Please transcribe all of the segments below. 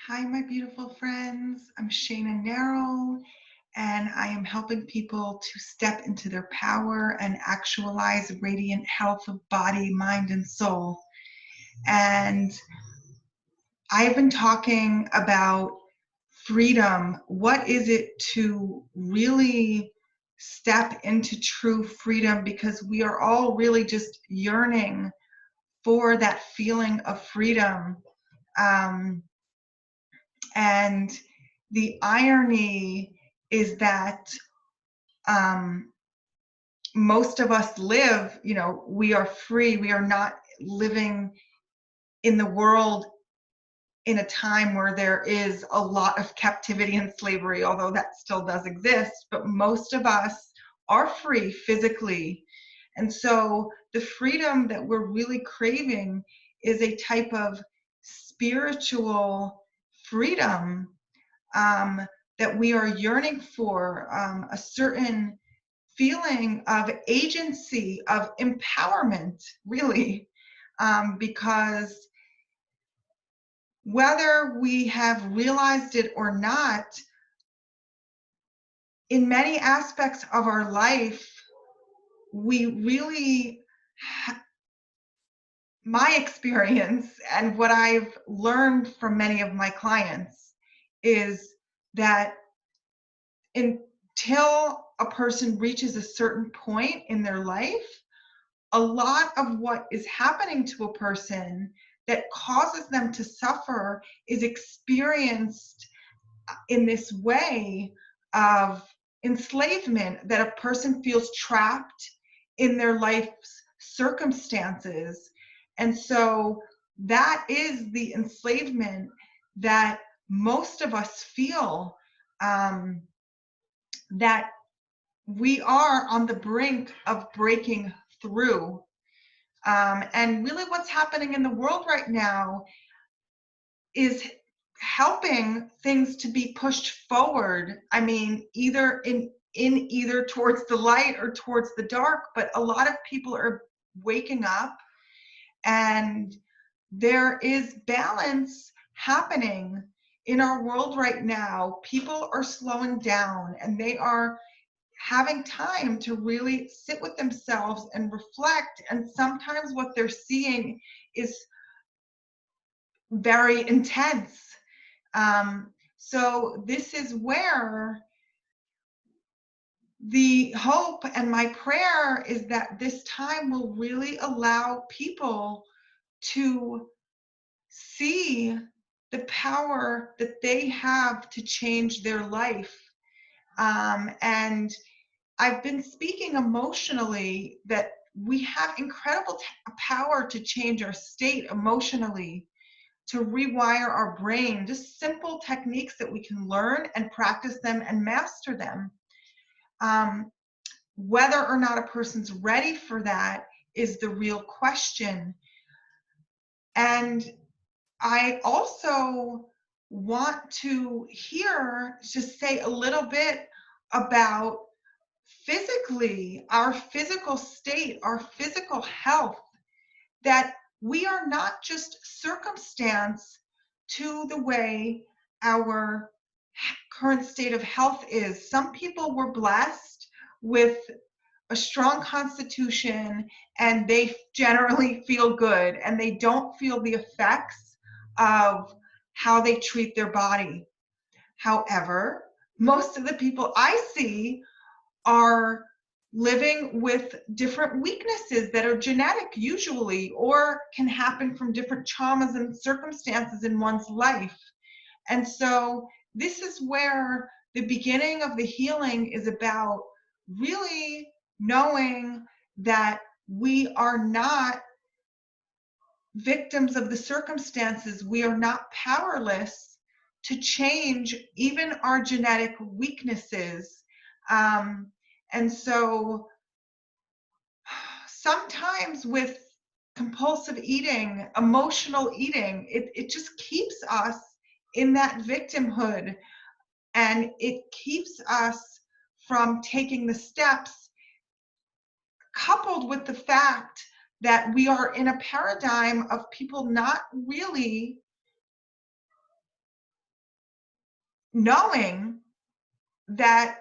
Hi, my beautiful friends. I'm Shayna Narrow, and I am helping people to step into their power and actualize radiant health of body, mind, and soul. And I've been talking about freedom. What is it to really step into true freedom? Because we are all really just yearning for that feeling of freedom. Um, And the irony is that um, most of us live, we are free. We are not living in the world in a time where there is a lot of captivity and slavery, although that still does exist. But most of us are free physically. And so the freedom that we're really craving is a type of spiritual freedom um, that we are yearning for, a certain feeling of agency, of empowerment, really, because whether we have realized it or not, in many aspects of our life, we really, my experience and what I've learned from many of my clients is that until a person reaches a certain point in their life, a lot of what is happening to a person that causes them to suffer is experienced in this way of enslavement, that a person feels trapped in their life's circumstances. And so that is the enslavement that most of us feel, um, that we are on the brink of breaking through. And really, what's happening in the world right now is helping things to be pushed forward. I mean, either in either towards the light or towards the dark. But a lot of people are waking up, and there is balance happening in our world right now. People are slowing down, and they are having time to really sit with themselves and reflect. And sometimes what they're seeing is very intense. So this is where the hope and my prayer is that this time will really allow people to see the power that they have to change their life. And I've been speaking emotionally that we have incredible power to change our state emotionally, to rewire our brain, just simple techniques that we can learn and practice them and master them. Um, Whether or not a person's ready for that is the real question. And I also want to just say a little bit about physically, our physical state, our physical health, that we are not just circumstance to the way our current state of health is. Some people were blessed with a strong constitution, and they generally feel good, and they don't feel the effects of how they treat their body. However, most of the people I see are living with different weaknesses that are genetic usually, or can happen from different traumas and circumstances in one's life. And so this is where the beginning of the healing is about really knowing that we are not victims of the circumstances. We are not powerless to change even our genetic weaknesses. Um, and so sometimes with compulsive eating, emotional eating, it just keeps us in that victimhood, and it keeps us from taking the steps, coupled with the fact that we are in a paradigm of people not really knowing that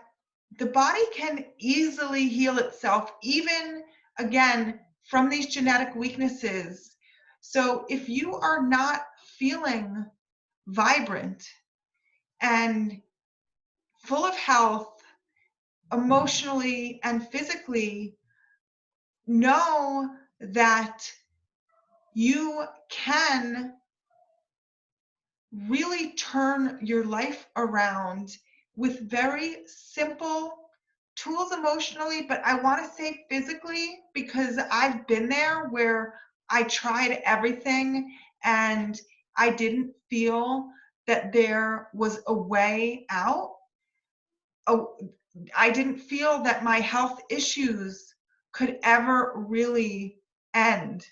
the body can easily heal itself, even again from these genetic weaknesses. So if you are not feeling vibrant and full of health emotionally and physically, know that you can really turn your life around with very simple tools emotionally, but I want to say physically because I've been there where I tried everything and I didn't feel that there was a way out. Oh, I didn't feel that my health issues could ever really end.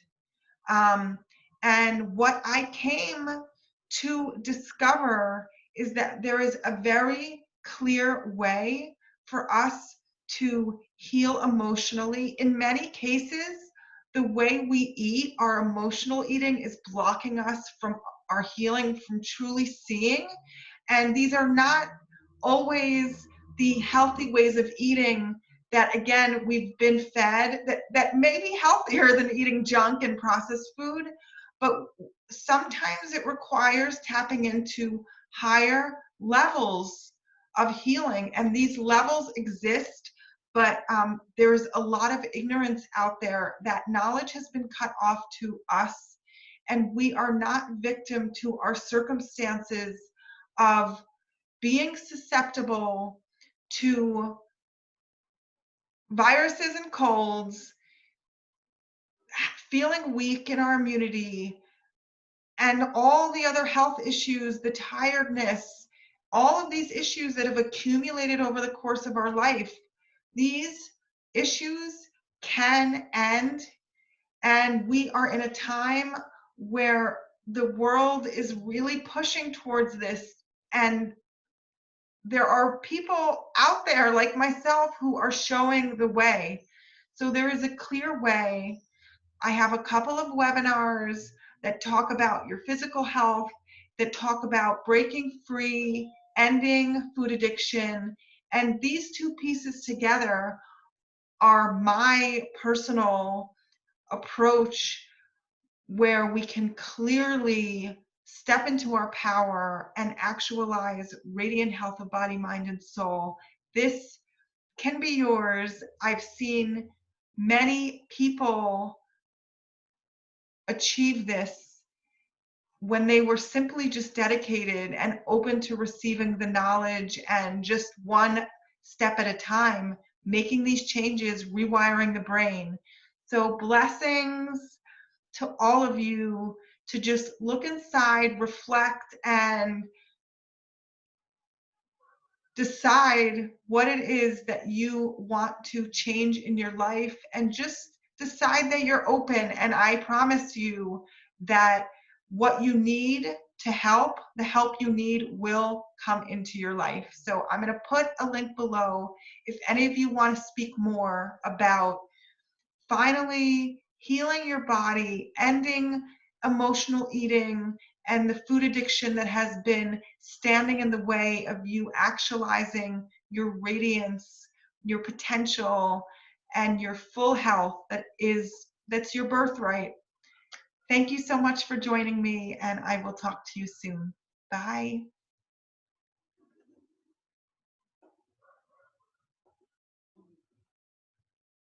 Um, and what I came to discover is that there is a very clear way for us to heal emotionally. In many cases, the way we eat, our emotional eating, is blocking us from our healing, from truly seeing. And these are not always the healthy ways of eating that, again, we've been fed, that may be healthier than eating junk and processed food, but sometimes it requires tapping into higher levels of healing, and these levels exist, but there's a lot of ignorance out there. That knowledge has been cut off to us, and we are not victim to our circumstances of being susceptible to viruses and colds, feeling weak in our immunity, and all the other health issues, the tiredness, all of these issues that have accumulated over the course of our life. These issues can end, and we are in a time where the world is really pushing towards this, and there are people out there like myself who are showing the way. So there is a clear way. I have a couple of webinars that talk about your physical health, that talk about breaking free, ending food addiction. And these two pieces together are my personal approach where we can clearly step into our power and actualize radiant health of body, mind, and soul. This can be yours. I've seen many people achieve this when they were simply just dedicated and open to receiving the knowledge, and just one step at a time, making these changes, rewiring the brain. So blessings to all of you to just look inside, reflect, and decide what it is that you want to change in your life, and just decide that you're open. And I promise you that what you need to help, the help you need will come into your life. So I'm going to put a link below if any of you want to speak more about finally healing your body, ending emotional eating and the food addiction that has been standing in the way of you actualizing your radiance, your potential, and your full health that's your birthright. Thank you so much for joining me, and I will talk to you soon. Bye.